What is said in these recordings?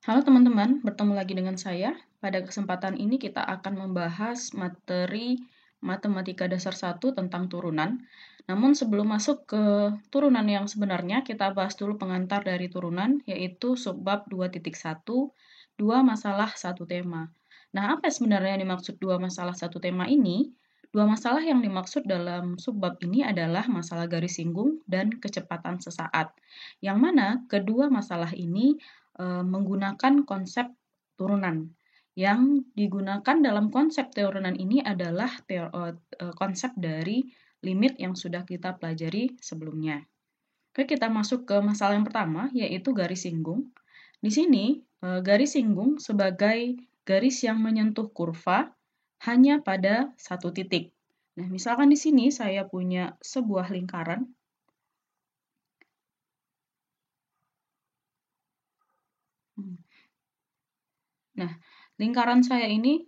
Halo teman-teman, bertemu lagi dengan saya. Pada kesempatan ini kita akan membahas materi Matematika Dasar 1 tentang turunan. Namun sebelum masuk ke turunan yang sebenarnya, kita bahas dulu pengantar dari turunan, yaitu subbab 2.1, dua masalah satu tema. Nah, apa sebenarnya yang dimaksud dua masalah satu tema ini? Dua masalah yang dimaksud dalam subbab ini adalah masalah garis singgung dan kecepatan sesaat. Yang mana kedua masalah ini menggunakan konsep turunan. Yang digunakan dalam konsep turunan ini adalah konsep dari limit yang sudah kita pelajari sebelumnya. Oke, kita masuk ke masalah yang pertama, yaitu garis singgung. Di sini, garis singgung sebagai garis yang menyentuh kurva hanya pada satu titik. Nah, misalkan di sini saya punya sebuah lingkaran. Nah, lingkaran saya ini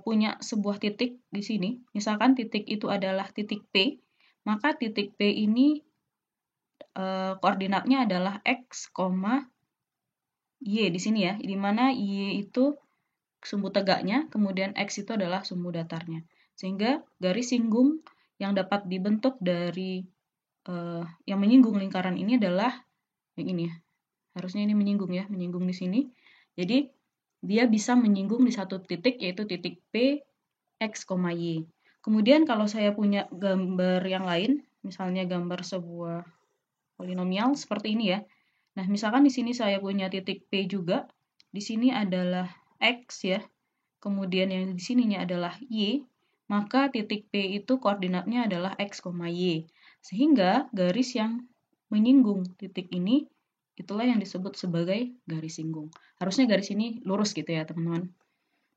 punya sebuah titik di sini. Misalkan titik itu adalah titik P, maka titik P ini koordinatnya adalah X, Y di sini ya, di mana Y itu sumbu tegaknya, kemudian X itu adalah sumbu datarnya. Sehingga garis singgung yang dapat dibentuk dari yang menyinggung lingkaran ini adalah yang ini ya. Harusnya ini menyinggung ya, menyinggung di sini. Jadi dia bisa menyinggung di satu titik, yaitu titik P, X, Y. Kemudian kalau saya punya gambar yang lain, misalnya gambar sebuah polinomial seperti ini ya. Nah, misalkan di sini saya punya titik P juga, di sini adalah X ya, kemudian yang di sininya adalah Y, maka titik P itu koordinatnya adalah X, Y. Sehingga garis yang menyinggung titik ini, itulah yang disebut sebagai garis singgung. Harusnya garis ini lurus gitu ya, teman-teman.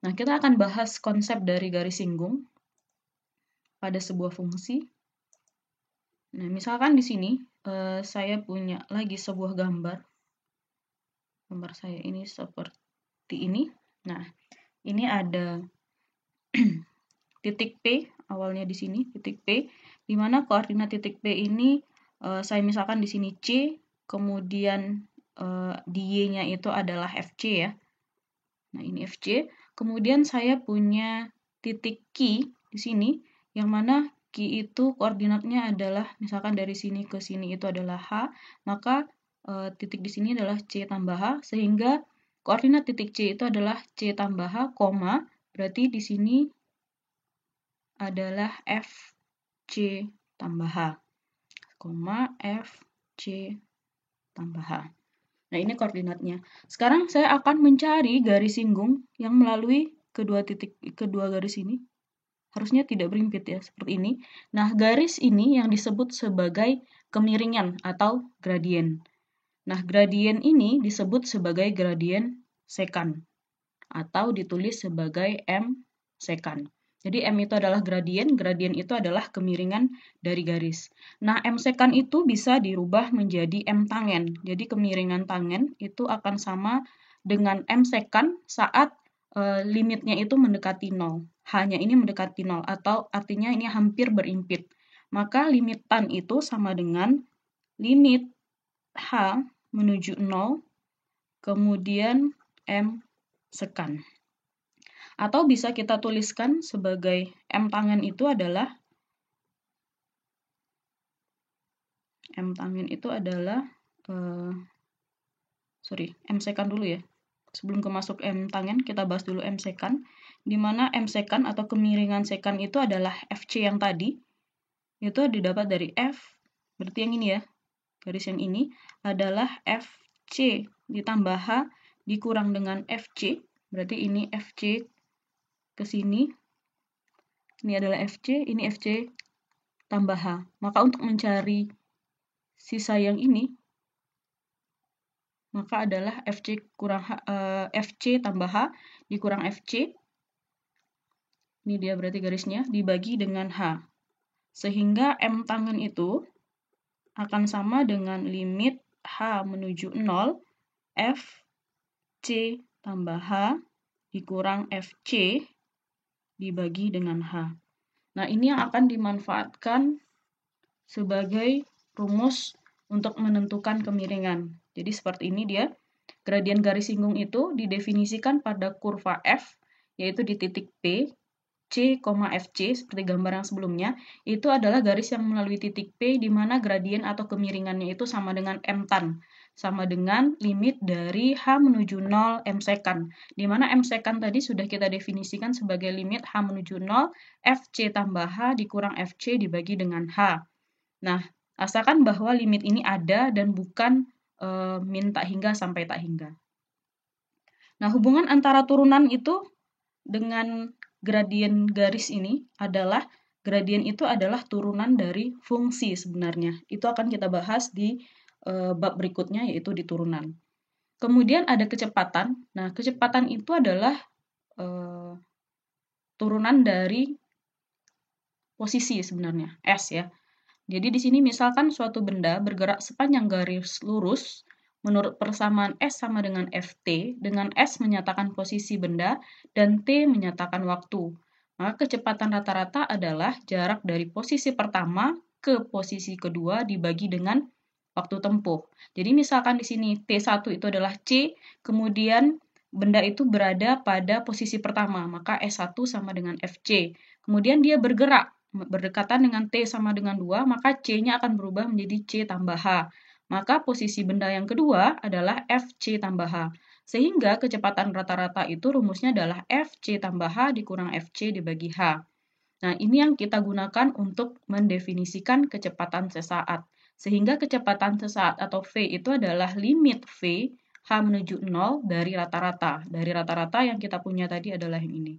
Nah, kita akan bahas konsep dari garis singgung pada sebuah fungsi. Nah, misalkan di sini saya punya lagi sebuah gambar. Gambar saya ini seperti ini. Nah, ini ada titik P, awalnya di sini, titik P, di mana koordinat titik P ini saya misalkan di sini C, kemudian di Y-nya itu adalah FC ya. Nah, ini FC. Kemudian saya punya titik Q di sini, yang mana Q itu koordinatnya adalah, misalkan dari sini ke sini itu adalah H, maka titik di sini adalah C tambah H, sehingga koordinat titik C itu adalah C tambah H, koma, berarti di sini adalah FC tambah H, koma, FC tambah H. Nah, ini koordinatnya. Sekarang saya akan mencari garis singgung yang melalui kedua garis ini. Harusnya tidak berimpit ya, seperti ini. Nah, garis ini yang disebut sebagai kemiringan atau gradien. Nah, gradien ini disebut sebagai gradien sekant atau ditulis sebagai M sekant. Jadi M itu adalah gradien itu adalah kemiringan dari garis. Nah, M sekant itu bisa dirubah menjadi M tangen. Jadi kemiringan tangen itu akan sama dengan M sekant saat limitnya itu mendekati 0. H-nya ini mendekati 0 atau artinya ini hampir berimpit. Maka limit tan itu sama dengan limit H menuju 0 kemudian M sekant. Atau bisa kita tuliskan sebagai M tangen itu adalah M sekant dulu ya. Sebelum masuk M tangen, kita bahas dulu M sekant, di mana M sekant atau kemiringan sekant itu adalah FC yang tadi, itu didapat dari F, berarti yang ini ya, garis yang ini adalah FC ditambah H dikurang dengan FC, berarti ini FC ke sini, ini adalah FC, ini FC tambah H. Maka untuk mencari sisa yang ini, maka adalah FC tambah H dikurang FC. Ini dia berarti garisnya, dibagi dengan H. Sehingga M tangen itu akan sama dengan limit H menuju 0, FC tambah H dikurang FC dibagi dengan H. Nah, ini yang akan dimanfaatkan sebagai rumus untuk menentukan kemiringan. Jadi seperti ini dia. Gradien garis singgung itu didefinisikan pada kurva F, yaitu di titik P, C, FC, seperti gambar yang sebelumnya, itu adalah garis yang melalui titik P di mana gradien atau kemiringannya itu sama dengan M tan, sama dengan limit dari H menuju 0 M sekan, di mana M sekan tadi sudah kita definisikan sebagai limit H menuju 0, FC tambah H dikurang FC dibagi dengan H. Nah, asalkan bahwa limit ini ada dan bukan min tak hingga sampai tak hingga. Nah, hubungan antara turunan itu dengan gradien garis ini adalah gradien itu adalah turunan dari fungsi sebenarnya. Itu akan kita bahas di bab berikutnya, yaitu di turunan. Kemudian ada kecepatan. Nah, kecepatan itu adalah turunan dari posisi sebenarnya, S ya. Jadi di sini misalkan suatu benda bergerak sepanjang garis lurus, menurut persamaan S sama dengan Ft, dengan S menyatakan posisi benda dan T menyatakan waktu. Maka kecepatan rata-rata adalah jarak dari posisi pertama ke posisi kedua dibagi dengan waktu tempuh. Jadi misalkan di sini T1 itu adalah C, kemudian benda itu berada pada posisi pertama, maka S1 sama dengan Fc. Kemudian dia bergerak berdekatan dengan T sama dengan 2, maka C-nya akan berubah menjadi C tambah H. Maka posisi benda yang kedua adalah Fc tambah H. Sehingga kecepatan rata-rata itu rumusnya adalah Fc tambah H dikurang Fc dibagi H. Nah, ini yang kita gunakan untuk mendefinisikan kecepatan sesaat. Sehingga kecepatan sesaat atau V itu adalah limit V H menuju 0 dari rata-rata. Dari rata-rata yang kita punya tadi adalah yang ini.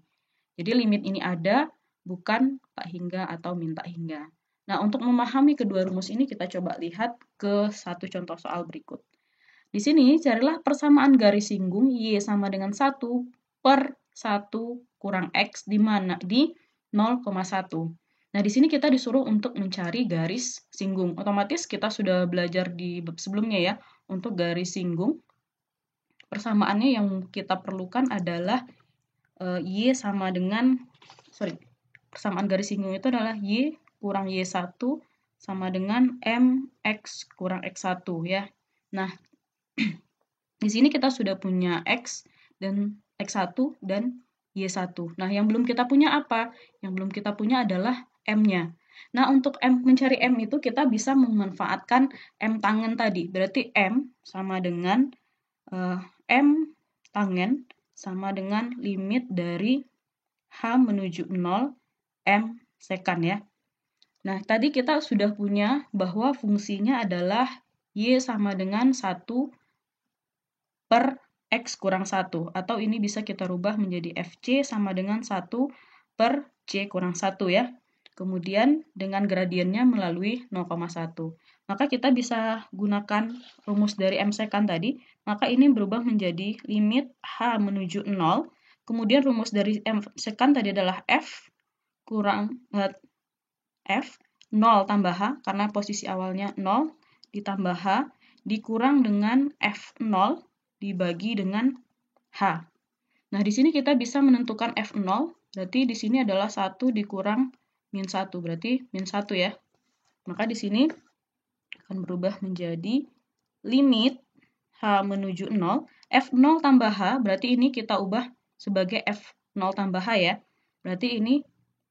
Jadi limit ini ada, bukan tak hingga atau min tak hingga. Nah, untuk memahami kedua rumus ini kita coba lihat ke satu contoh soal berikut. Di sini carilah persamaan garis singgung Y sama dengan 1 per 1 kurang X di mana di 0,1. Nah, di sini kita disuruh untuk mencari garis singgung. Otomatis kita sudah belajar di bab sebelumnya ya, untuk garis singgung. Persamaannya yang kita perlukan adalah Y sama dengan, persamaan garis singgung itu adalah Y kurang Y1 sama dengan MX kurang X1 ya. Nah, di sini kita sudah punya X dan X1 dan Y1. Nah, yang belum kita punya apa? Yang belum kita punya adalah M-nya. Nah, untuk mencari M itu kita bisa memanfaatkan M tangen tadi. Berarti M sama dengan M tangen sama dengan limit dari H menuju 0 M sekan ya. Nah, tadi kita sudah punya bahwa fungsinya adalah Y sama dengan 1 per X kurang 1. Atau ini bisa kita rubah menjadi FC sama dengan 1 per C kurang 1 ya. Kemudian dengan gradiennya melalui 0,1. Maka kita bisa gunakan rumus dari M sekan tadi. Maka ini berubah menjadi limit H menuju 0. Kemudian rumus dari M sekan tadi adalah F kurang F 0 tambah H, karena posisi awalnya 0, ditambah H, dikurang dengan F0, dibagi dengan H. Nah, di sini kita bisa menentukan F0, berarti di sini adalah 1 dikurang min 1, berarti min 1 ya. Maka di sini akan berubah menjadi limit H menuju 0, F0 tambah H, berarti ini kita ubah sebagai F0 tambah H ya. Berarti ini,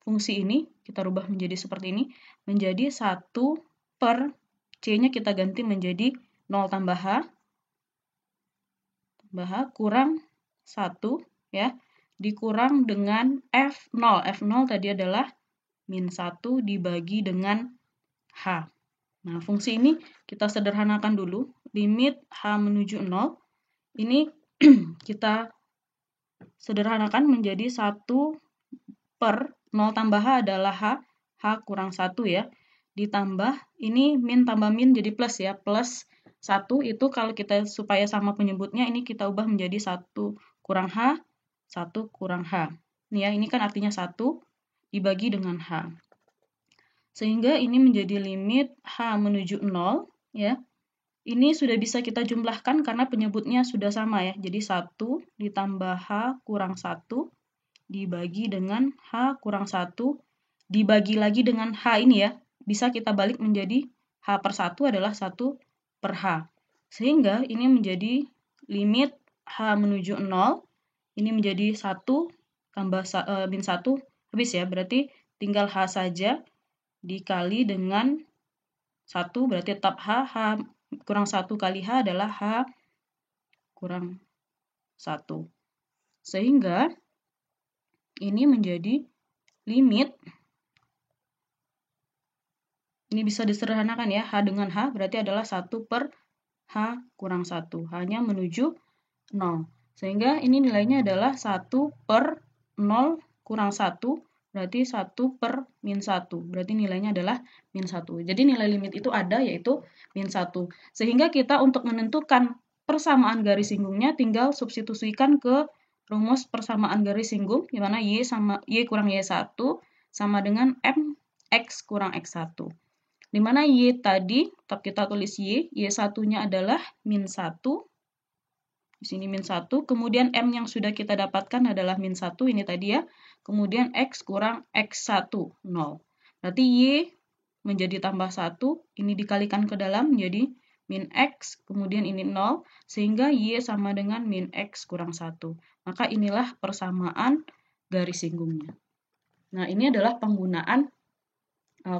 fungsi ini, kita rubah menjadi seperti ini, menjadi 1 per C-nya kita ganti menjadi 0 tambah H, kurang 1 ya, dikurang dengan F0. F0 tadi adalah min 1 dibagi dengan H. Nah, fungsi ini kita sederhanakan dulu. Limit H menuju 0, ini kita sederhanakan menjadi 1 per 0 tambah H adalah H kurang 1 ya. Ditambah, ini min tambah min jadi plus ya, plus 1 itu kalau kita supaya sama penyebutnya, ini kita ubah menjadi 1 kurang H, 1 kurang H. Ini ya, ini kan artinya 1 dibagi dengan H. Sehingga ini menjadi limit H menuju 0 ya. Ini sudah bisa kita jumlahkan karena penyebutnya sudah sama ya. Jadi 1 ditambah H kurang 1 dibagi dengan H kurang 1 dibagi lagi dengan H ini ya. Bisa kita balik menjadi H per 1 adalah 1 per H. Sehingga ini menjadi limit H menuju 0, ini menjadi 1 tambah min 1, habis ya, berarti tinggal H saja dikali dengan 1, berarti tetap H kurang 1 kali H adalah H kurang 1. Sehingga ini menjadi limit, ini bisa disederhanakan ya, H dengan H berarti adalah 1 per H kurang 1, hanya menuju 0. Sehingga ini nilainya adalah 1 per 0 kurang 1, berarti 1 per min 1. Berarti nilainya adalah min 1. Jadi nilai limit itu ada, yaitu min 1. Sehingga kita untuk menentukan persamaan garis singgungnya tinggal substitusikan ke rumus persamaan garis singgung, di mana Y kurang Y1 sama dengan MX kurang X1. Di mana Y tadi, tetap kita tulis Y1-nya adalah min 1, di sini min 1, kemudian M yang sudah kita dapatkan adalah min 1, ini tadi ya, kemudian X kurang X1, 0. Berarti Y menjadi tambah 1, ini dikalikan ke dalam menjadi min X, kemudian ini 0, sehingga Y sama dengan min X kurang 1. Maka inilah persamaan garis singgungnya. Nah, ini adalah penggunaan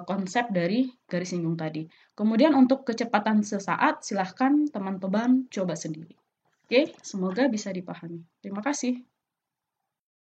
konsep dari garis singgung tadi. Kemudian untuk kecepatan sesaat, silahkan teman-teman coba sendiri. Oke, semoga bisa dipahami. Terima kasih.